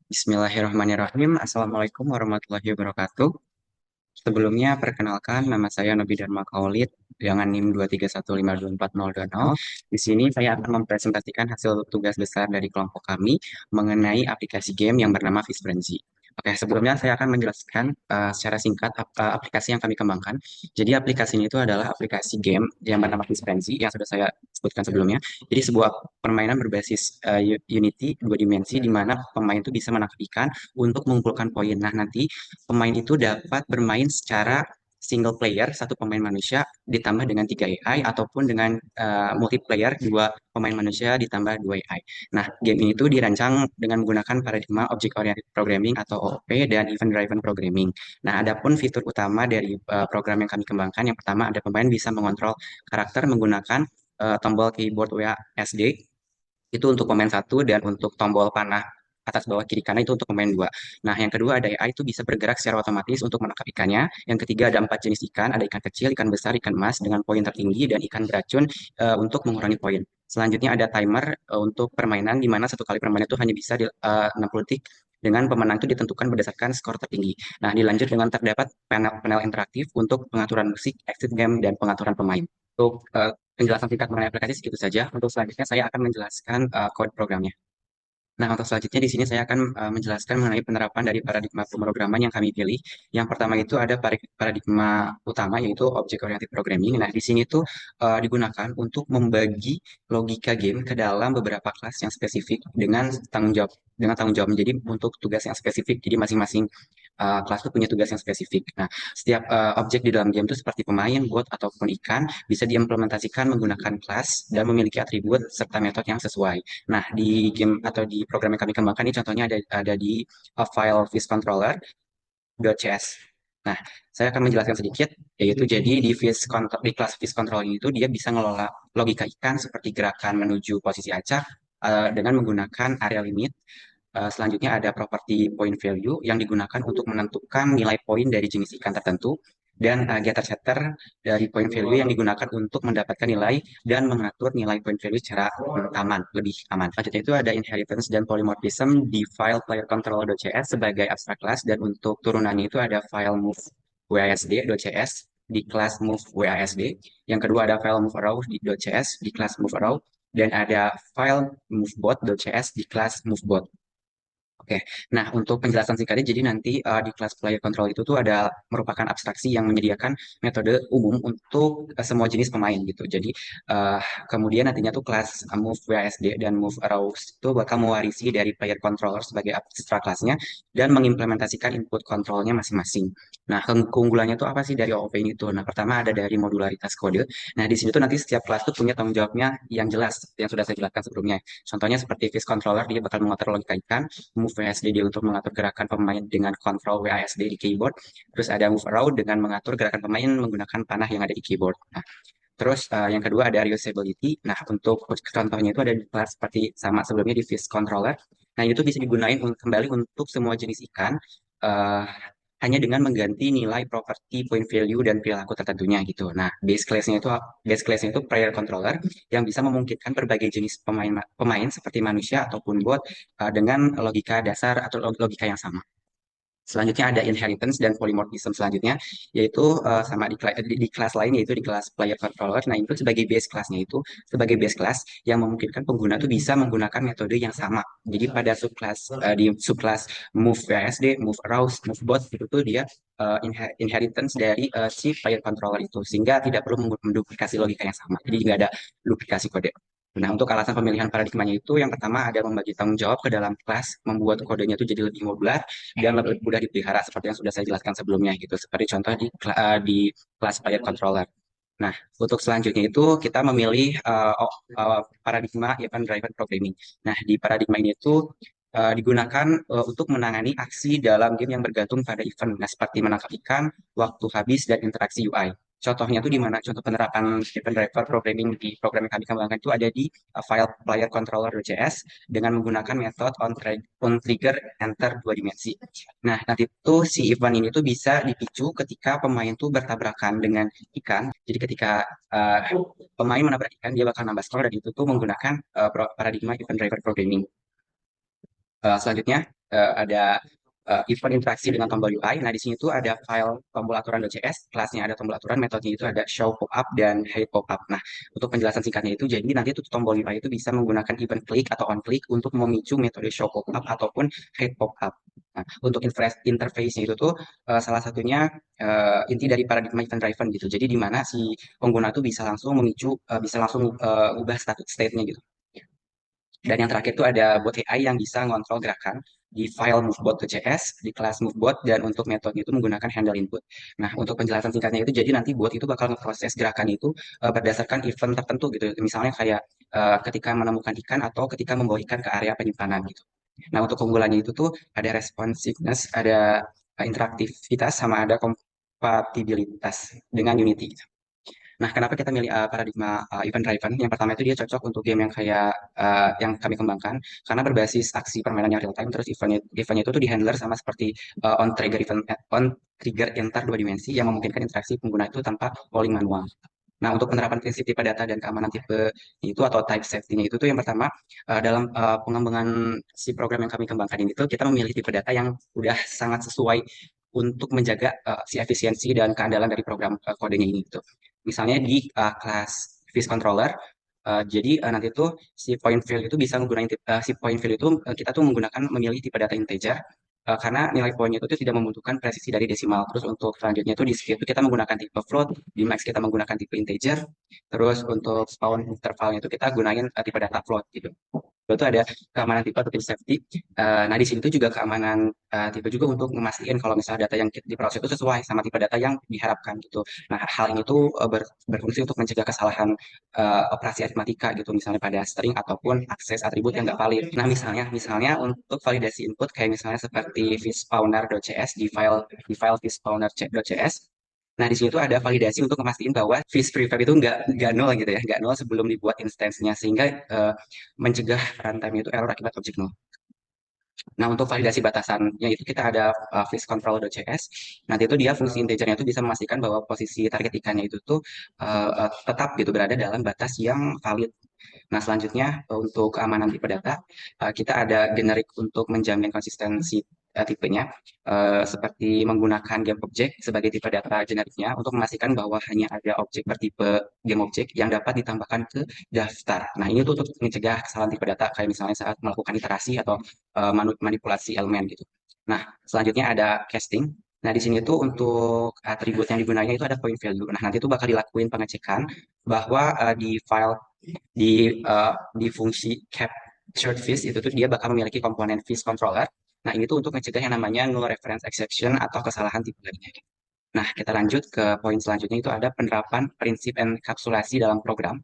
Bismillahirrahmanirrahim. Assalamualaikum warahmatullahi wabarakatuh. Sebelumnya, perkenalkan nama saya Nobi Dharma Kaulid dengan NIM 231524020. Di sini saya akan mempresentasikan hasil tugas besar dari kelompok kami mengenai aplikasi game yang bernama Fish Frenzy. Oke, sebelumnya saya akan menjelaskan secara singkat aplikasi yang kami kembangkan. Jadi aplikasi ini itu adalah aplikasi game yang bernama Fish Frenzy yang sudah saya sebutkan sebelumnya. Jadi sebuah permainan berbasis Unity dua dimensi di mana pemain itu bisa menangkap ikan untuk mengumpulkan poin. Nah, nanti pemain itu dapat bermain secara single player, satu pemain manusia ditambah dengan tiga AI, ataupun dengan multiplayer, dua pemain manusia ditambah dua AI. Nah, game ini tuh dirancang dengan menggunakan paradigma Object Oriented Programming atau OOP dan Event Driven Programming. Nah, adapun fitur utama dari program yang kami kembangkan, yang pertama ada pemain bisa mengontrol karakter menggunakan tombol keyboard WASD, itu untuk pemain satu, dan untuk tombol panah atas bawah kiri kanan itu untuk pemain dua. Nah, yang kedua ada AI itu bisa bergerak secara otomatis untuk menangkap ikannya. Yang ketiga ada empat jenis ikan, ada ikan kecil, ikan besar, ikan emas dengan poin tertinggi, dan ikan beracun untuk mengurangi poin. Selanjutnya ada timer untuk permainan di mana satu kali permainan itu hanya bisa 60 detik dengan pemenang itu ditentukan berdasarkan skor tertinggi. Nah, dilanjut dengan terdapat panel interaktif untuk pengaturan musik, exit game, dan pengaturan pemain. Untuk penjelasan singkat mengenai aplikasi segitu saja. Untuk selanjutnya saya akan menjelaskan kode programnya. Nah, untuk selanjutnya di sini saya akan menjelaskan mengenai penerapan dari paradigma pemrograman yang kami pilih. Yang pertama itu ada paradigma utama yaitu Object Oriented Programming. Nah, di sini tuh digunakan untuk membagi logika game ke dalam beberapa kelas yang spesifik dengan tanggung jawab menjadi untuk tugas yang spesifik. Jadi masing-masing kelas itu punya tugas yang spesifik. Nah, setiap objek di dalam game itu seperti pemain, bot, ataupun ikan bisa diimplementasikan menggunakan kelas dan memiliki atribut serta metode yang sesuai. Nah, di game atau di program yang kami kembangkan ini contohnya ada di file fishcontroller.cs. Nah, saya akan menjelaskan sedikit, yaitu jadi di kelas fish control ini itu dia bisa ngelola logika ikan seperti gerakan menuju posisi acak dengan menggunakan area limit. Selanjutnya ada property point value yang digunakan untuk menentukan nilai poin dari jenis ikan tertentu, dan getter setter dari point value yang digunakan untuk mendapatkan nilai dan mengatur nilai point value secara lebih aman. Selanjutnya itu ada inheritance dan polymorphism di file player controller.cs sebagai abstract class, dan untuk turunannya itu ada file move wasd.cs di kelas move wasd. Yang kedua ada file move arrow di .cs di kelas move arrow, dan ada file movebot.cs di kelas movebot. Oke, nah untuk penjelasan singkatnya, jadi nanti di kelas player control itu tuh ada merupakan abstraksi yang menyediakan metode umum untuk semua jenis pemain gitu. Jadi eh, kemudian nantinya tuh kelas move WASD dan move arrows itu bakal mewarisi dari player controller sebagai abstrak kelasnya dan mengimplementasikan input kontrolnya masing-masing. Nah, keunggulannya tuh apa sih dari OOP ini tuh? Nah, pertama ada dari modularitas kode. Nah, di sini tuh nanti setiap kelas tuh punya tanggung jawabnya yang jelas, seperti yang sudah saya jelaskan sebelumnya. Contohnya seperti fish controller, dia bakal mengatur logika ikan, move WASD dia untuk mengatur gerakan pemain dengan kontrol WASD di keyboard. Terus ada move around dengan mengatur gerakan pemain menggunakan panah yang ada di keyboard. Nah, terus yang kedua ada reusability. Nah, untuk contohnya itu ada di kelas seperti sama sebelumnya di fish controller. Nah, itu bisa digunain kembali untuk semua jenis ikan. eh, Hanya dengan mengganti nilai properti, point value, dan perilaku tertentunya gitu. Nah, base class-nya itu player controller yang bisa memungkinkan berbagai jenis pemain seperti manusia ataupun bot dengan logika dasar atau logika yang sama. Selanjutnya ada inheritance dan polymorphism selanjutnya, yaitu sama di kelas lain, yaitu di kelas player controller. Nah, itu sebagai base class-nya itu sebagai base class yang memungkinkan pengguna tuh bisa menggunakan metode yang sama. Jadi pada di subclass move WASD, move arouse, move bot itu tuh dia inheritance dari si player controller itu, sehingga tidak perlu menduplikasi logika yang sama. Jadi nggak ada duplikasi kode. Nah, untuk alasan pemilihan paradigmanya itu, yang pertama ada membagi tanggung jawab ke dalam kelas, membuat kodenya itu jadi lebih modular dan lebih mudah dipelihara seperti yang sudah saya jelaskan sebelumnya gitu. Seperti contoh di kelas player controller. Nah, untuk selanjutnya itu kita memilih paradigma event driven programming. Nah, di paradigma ini itu digunakan untuk menangani aksi dalam game yang bergantung pada event. Nah, seperti menangkap ikan, waktu habis, dan interaksi UI. Contohnya tuh di mana contoh penerapan event driver programming di program yang kami kembangkan itu ada di file player controller.js dengan menggunakan metode on trigger enter dua dimensi. Nah, nanti tuh si event ini tuh bisa dipicu ketika pemain tuh bertabrakan dengan ikan. Jadi ketika uh, pemain menabrak ikan, dia bakal nambah skor, dan itu tuh menggunakan paradigma event driver programming. Selanjutnya. ada event interaksi dengan tombol UI. Nah, di sini tuh ada file tombol aturan.js, kelasnya ada tombol aturan, metodenya itu ada show pop-up dan hide pop-up. Nah, untuk penjelasan singkatnya itu, jadi nanti tuh tombol UI itu bisa menggunakan event click atau on click untuk memicu metode show pop-up ataupun hide pop-up. Nah, untuk interface-nya itu tuh salah satunya inti dari paradigma event driven gitu. Jadi di mana si pengguna tuh bisa langsung memicu, bisa langsung ubah status state-nya gitu. Dan yang terakhir itu ada bot AI yang bisa ngontrol gerakan di file movebot.js, di kelas movebot, dan untuk metode itu menggunakan handle input. Nah, untuk penjelasan singkatnya itu, jadi nanti bot itu bakal ngeproses gerakan itu berdasarkan event tertentu gitu. Misalnya kayak ketika menemukan ikan atau ketika membawa ikan ke area penyimpanan gitu. Nah, untuk keunggulannya itu tuh ada responsiveness, ada interaktivitas, sama ada kompatibilitas dengan Unity gitu. Nah, kenapa kita milih paradigma event driven? Yang pertama itu dia cocok untuk game yang kayak yang kami kembangkan karena berbasis aksi permainan yang real time. Terus eventnya itu tuh di handler sama seperti on trigger antar dua dimensi yang memungkinkan interaksi pengguna itu tanpa polling manual. Nah, untuk penerapan prinsip tipe data dan keamanan tipe itu atau type safety-nya itu tuh yang pertama dalam pengembangan si program yang kami kembangkan ini tuh kita memilih tipe data yang udah sangat sesuai untuk menjaga si efisiensi dan keandalan dari program kodenya ini gitu. Misalnya di kelas Fish Controller, jadi nanti tuh si point field itu bisa menggunakan si point field itu kita tuh menggunakan memilih tipe data integer karena nilai poinnya itu tuh tidak membutuhkan presisi dari desimal. Terus untuk selanjutnya itu di sphere itu kita menggunakan tipe float, di max kita menggunakan tipe integer, terus untuk spawn intervalnya itu kita gunain tipe data float gitu. Itu ada keamanan tipe atau tipe safety. Nah, di sini tuh juga keamanan tipe juga untuk memastikan kalau misalnya data yang diproses itu sesuai sama tipe data yang diharapkan gitu. Nah, hal ini tuh berfungsi untuk mencegah kesalahan operasi aritmatika gitu, misalnya pada string ataupun akses atribut yang nggak valid. Nah, misalnya untuk validasi input kayak misalnya seperti fishspawner.cs di file fishspawner.cs. Nah, di sini tuh ada validasi untuk memastikan bahwa fish prefab itu nggak nol gitu ya, nggak nol sebelum dibuat instansinya, sehingga mencegah runtime itu error akibat objek nol. Nah, untuk validasi batasannya itu kita ada fish control.cs. Nanti itu dia fungsi integernya itu bisa memastikan bahwa posisi target ikannya itu tuh tetap gitu berada dalam batas yang valid. Nah, selanjutnya untuk keamanan tipe data, kita ada generik untuk menjamin konsistensi tipenya, seperti menggunakan game object sebagai tipe data generiknya untuk memastikan bahwa hanya ada objek bertipe game object yang dapat ditambahkan ke daftar. Nah, ini tuh untuk mencegah kesalahan tipe data kayak misalnya saat melakukan iterasi atau manipulasi elemen gitu. Nah, selanjutnya ada casting. Nah, di sini tuh untuk atribut yang digunakan itu ada point value. Nah, nanti tuh bakal dilakuin pengecekan bahwa di fungsi captured fish itu tuh dia bakal memiliki komponen fish controller. Nah, ini tuh untuk mencegah yang namanya null reference exception atau kesalahan tipe lainnya. Nah, kita lanjut ke poin selanjutnya itu ada penerapan prinsip enkapsulasi dalam program.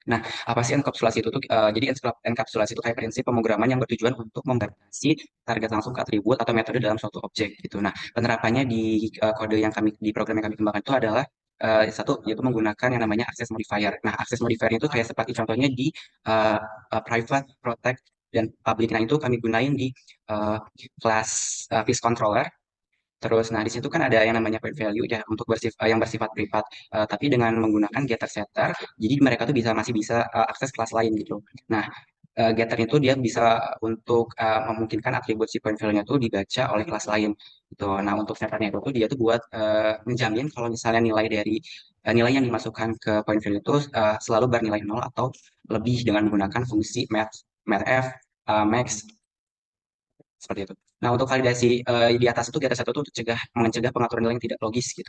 Nah, apa sih enkapsulasi itu tuh? Jadi enkapsulasi itu kayak prinsip pemrograman yang bertujuan untuk membatasi target langsung ke atribut atau metode dalam suatu objek gitu. Nah, penerapannya di kode yang kami di program yang kami kembangkan itu adalah satu yaitu menggunakan yang namanya access modifier. Nah, access modifier itu kayak seperti contohnya di uh, private, protect, dan public. Nah, itu kami gunain di uh, kelas fish controller. Terus, nah di situ kan ada yang namanya point value ya untuk yang bersifat privat. Tapi dengan menggunakan getter setter, jadi mereka tuh masih bisa akses kelas lain gitu. Nah, getter itu dia bisa untuk memungkinkan atribut si point value-nya tuh dibaca oleh kelas lain gitu. Nah, untuk setternya itu tuh dia tuh buat menjamin kalau misalnya nilai yang dimasukkan ke point value itu selalu bernilai nol atau lebih dengan menggunakan fungsi math, max seperti itu. Nah, untuk validasi di atas itu, di atas satu itu untuk mencegah pengaturan nilai yang tidak logis gitu.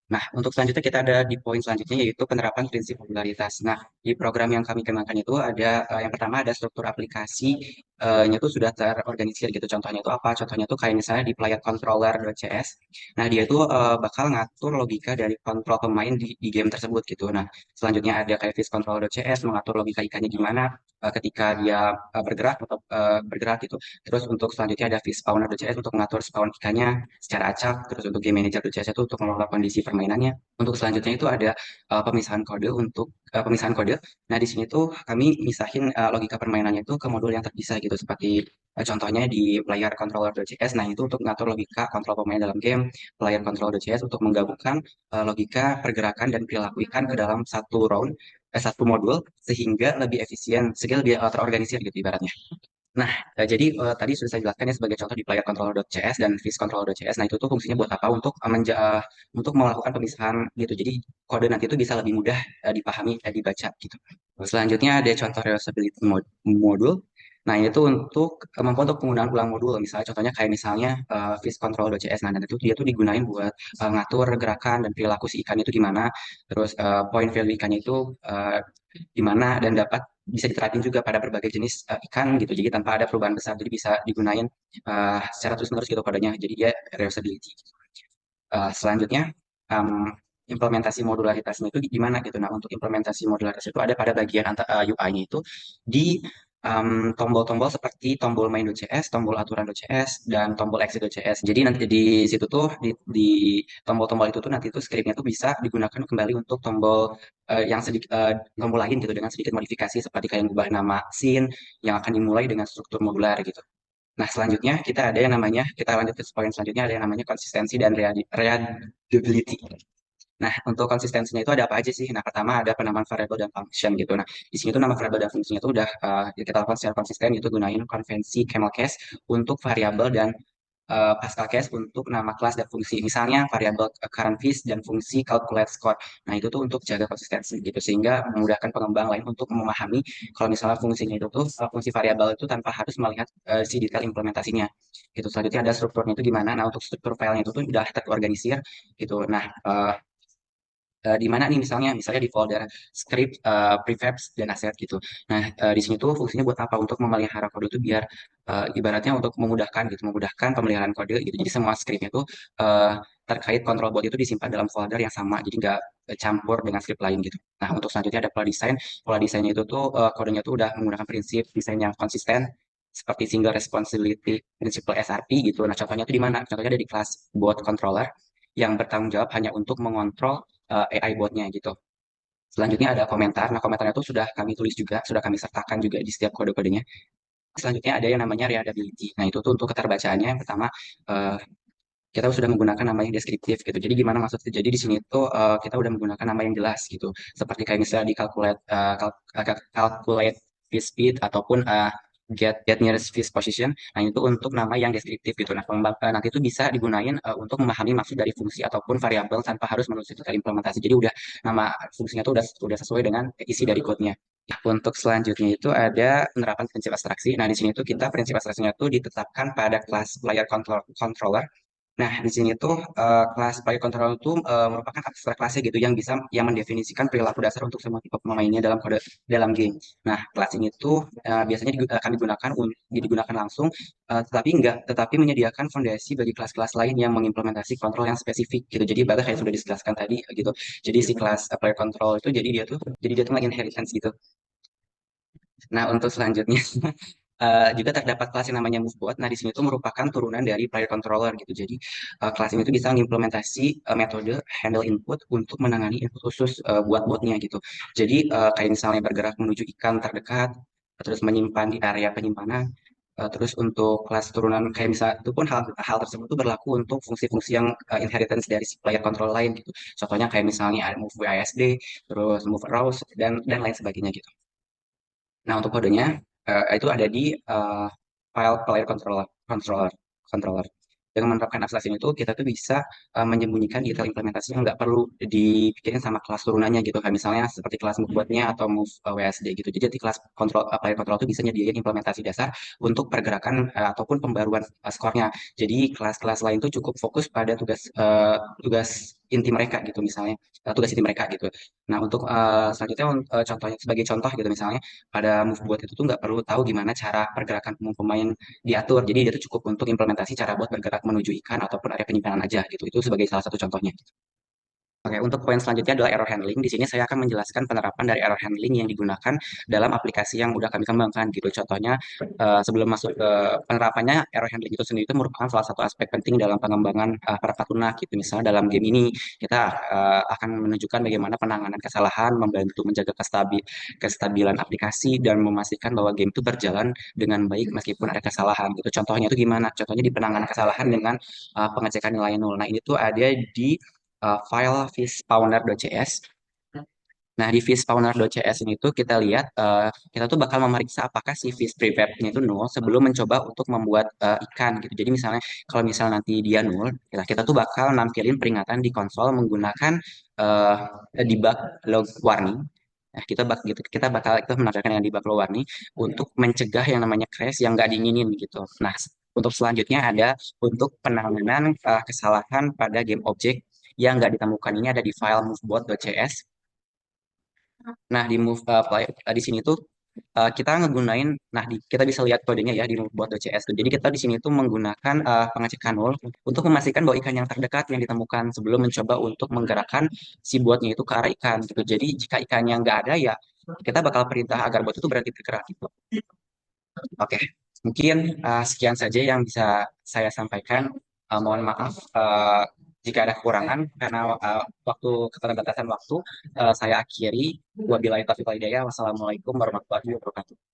Nah, untuk selanjutnya kita ada di poin selanjutnya yaitu penerapan prinsip modularitas. Nah, di program yang kami kembangkan itu ada yang pertama ada struktur aplikasinya itu sudah terorganisir gitu. Contohnya itu apa? Contohnya itu kayak misalnya di player controller.cs. Nah, dia itu bakal ngatur logika dari kontrol pemain di game tersebut gitu. Nah, selanjutnya ada kayak fish controller.cs mengatur logika ikannya gimana ketika dia bergerak gitu. Terus untuk selanjutnya ada fish spawner.cs untuk mengatur spawn ikannya secara acak. Terus untuk game manager.cs itu untuk mengelola kondisi permainannya. Untuk selanjutnya itu ada pemisahan kode. Nah, di sini tuh kami misahin logika permainannya itu ke modul yang terpisah gitu seperti contohnya di player controller.cs. Nah, itu untuk mengatur logika kontrol pemain dalam game, player controller.cs untuk menggabungkan logika pergerakan dan perilaku ikan ke dalam satu modul sehingga lebih efisien, sehingga lebih terorganisir gitu ibaratnya. Nah, tadi sudah saya jelaskan ya sebagai contoh di player controller.cs dan fish controller.cs. Nah, itu tuh fungsinya buat apa? Untuk melakukan pemisahan gitu. Jadi kode nanti itu bisa lebih mudah dipahami dan dibaca gitu. Selanjutnya ada contoh reusability modul. Nah, ini tuh untuk penggunaan ulang modul. Misalnya contohnya kayak misalnya fish controller.cs. Nah, nanti tuh dia tuh digunain buat ngatur gerakan dan perilaku si ikan itu gimana. Terus point value ikannya itu di mana dan dapat bisa diterapin juga pada berbagai jenis ikan gitu. Jadi tanpa ada perubahan besar, jadi bisa digunain secara terus-menerus gitu kodenya. Jadi dia reusability. Selanjutnya em, implementasi modularitasnya itu gimana gitu. Nah, untuk implementasi modularitas itu ada pada bagian UI-nya itu di tombol-tombol seperti tombol main.cs, tombol aturan.cs, dan tombol exit.cs. Jadi nanti di situ tuh di tombol-tombol itu tuh nanti tuh scriptnya tuh bisa digunakan kembali untuk tombol yang sedikit tombol lain gitu dengan sedikit modifikasi seperti kayak mengubah nama scene yang akan dimulai dengan struktur modular gitu. Nah, selanjutnya kita lanjut ke poin selanjutnya ada yang namanya konsistensi dan readability. Nah, untuk konsistensinya itu ada apa aja sih? Nah, pertama ada penamaan variabel dan function gitu. Nah, di sini tuh nama variabel dan fungsinya itu udah kita lakukan secara konsisten itu gunain konvensi camel case untuk variabel dan Pascal case untuk nama kelas dan fungsi. Misalnya variabel current fees dan fungsi calculate score. Nah, itu tuh untuk jaga konsistensi gitu sehingga memudahkan pengembang lain untuk memahami kalau misalnya fungsinya itu tuh fungsi variabel itu tanpa harus melihat si detail implementasinya. Gitu. Selanjutnya ada strukturnya itu gimana? Nah, untuk struktur filenya itu tuh udah terorganisir gitu. Nah, di mana nih misalnya di folder script, prefabs dan aset gitu. Nah, di sini tuh fungsinya buat apa? Untuk memelihara kode itu biar ibaratnya untuk memudahkan gitu, memudahkan pemeliharaan kode gitu. Jadi semua scriptnya tuh terkait control board itu disimpan dalam folder yang sama, jadi nggak campur dengan script lain gitu. Nah, untuk selanjutnya ada pola desain. Pola desainnya itu tuh kodenya tuh udah menggunakan prinsip desain yang konsisten seperti single responsibility principle SRP gitu. Nah, contohnya itu di mana? Contohnya ada di kelas bot controller yang bertanggung jawab hanya untuk mengontrol AI botnya gitu. Selanjutnya ada komentar. Nah, komentarnya itu sudah kami tulis juga, sudah kami sertakan juga di setiap kode-kodenya. Selanjutnya ada yang namanya readability. Nah, itu tuh untuk keterbacaannya. Yang pertama, eh, kita sudah menggunakan nama yang deskriptif gitu. Jadi gimana maksudnya? Jadi di sini tuh kita udah menggunakan nama yang jelas gitu. Seperti kayak misalnya di calculate fish speed ataupun get nearest fish position. Nah, itu untuk nama yang deskriptif gitu. Nah, nanti itu bisa digunain untuk memahami maksud dari fungsi ataupun variabel tanpa harus menulis detail implementasi. Jadi udah nama fungsinya tuh udah sesuai dengan isi dari code-nya. Untuk selanjutnya itu ada penerapan prinsip abstraksi. Nah, di sini tuh kita prinsip abstraksinya tuh ditetapkan pada kelas player controller. Nah, di sini tuh kelas player controller itu merupakan abstrak kelasnya gitu yang mendefinisikan perilaku dasar untuk semua tipe pemainnya dalam game. Nah, kelas ini tuh biasanya akan digunakan langsung, tetapi menyediakan fondasi bagi kelas-kelas lain yang mengimplementasi kontrol yang spesifik gitu. Jadi bahkan kayak sudah dijelaskan tadi gitu. Jadi si kelas player control itu jadi dia tuh nge-inheritance gitu. Nah, untuk selanjutnya juga terdapat kelas yang namanya MoveBot. Nah, di sini itu merupakan turunan dari player controller gitu. Jadi, kelas ini tuh bisa mengimplementasi metode handle input untuk menangani input khusus buat botnya gitu. Jadi, kayak misalnya bergerak menuju ikan terdekat, terus menyimpan di area penyimpanan. Terus untuk kelas turunan kayak misalnya itu pun hal tersebut tuh berlaku untuk fungsi-fungsi yang inheritance dari si player control lain gitu. Contohnya kayak misalnya ada move WASD, terus move arouse dan lain sebagainya gitu. Nah, untuk kodenya itu ada di file player controller controller. Dengan menerapkan abstraksi itu kita tuh bisa menyembunyikan detail implementasi yang nggak perlu dipikirin sama kelas turunannya gitu. Kayak misalnya seperti kelas move buatnya atau move WSD gitu. Jadi di kelas player control itu bisa nyediain implementasi dasar untuk pergerakan ataupun pembaruan skornya. Jadi kelas-kelas lain tuh cukup fokus pada tugas inti mereka gitu misalnya tugas inti mereka gitu. Nah, untuk selanjutnya contohnya sebagai contoh gitu misalnya pada move bot itu tuh nggak perlu tahu gimana cara pergerakan pemain diatur. Jadi dia tuh cukup untuk implementasi cara bot bergerak menuju ikan ataupun area penyimpanan aja gitu. Itu sebagai salah satu contohnya. Oke, untuk poin selanjutnya adalah error handling. Di sini saya akan menjelaskan penerapan dari error handling yang digunakan dalam aplikasi yang udah kami kembangkan gitu. Contohnya, sebelum masuk ke penerapannya, error handling itu sendiri itu merupakan salah satu aspek penting dalam pengembangan perangkat lunak gitu. Misalnya dalam game ini kita akan menunjukkan bagaimana penanganan kesalahan, membantu menjaga kestabilan aplikasi dan memastikan bahwa game itu berjalan dengan baik meskipun ada kesalahan gitu. Contohnya itu gimana? Contohnya di penanganan kesalahan dengan pengecekan nilai nol. Nah, ini tuh ada di file fishspawner.cs. Nah, di fishspawner.cs ini tuh kita lihat kita tuh bakal memeriksa apakah si fish prefabnya itu nol sebelum mencoba untuk membuat ikan gitu. Jadi misalnya kalau misal nanti dia nol, ya kita tuh bakal nampilin peringatan di konsol menggunakan uh, debug log warning. Nah, kita bakal itu menampilkan yang debug log warning untuk mencegah yang namanya crash yang nggak diinginin gitu. Nah, untuk selanjutnya ada untuk penanganan kesalahan pada game object yang nggak ditemukan ini ada di file movebot.cs. Nah, di move di sini tuh kita ngegunain, nah kita bisa lihat kodenya ya di movebot.cs tuh. Jadi kita di sini tuh menggunakan pengecekan null untuk memastikan bahwa ikan yang terdekat yang ditemukan sebelum mencoba untuk menggerakkan si botnya itu ke arah ikan gitu. Jadi jika ikannya nggak ada ya kita bakal perintah agar bot itu berhenti bergerak gitu. Oke, mungkin sekian saja yang bisa saya sampaikan. Mohon maaf jika ada kekurangan karena waktu keterbatasan waktu saya akhiri. Wabillahi taufiq wal hidayah. Wassalamualaikum warahmatullahi wabarakatuh.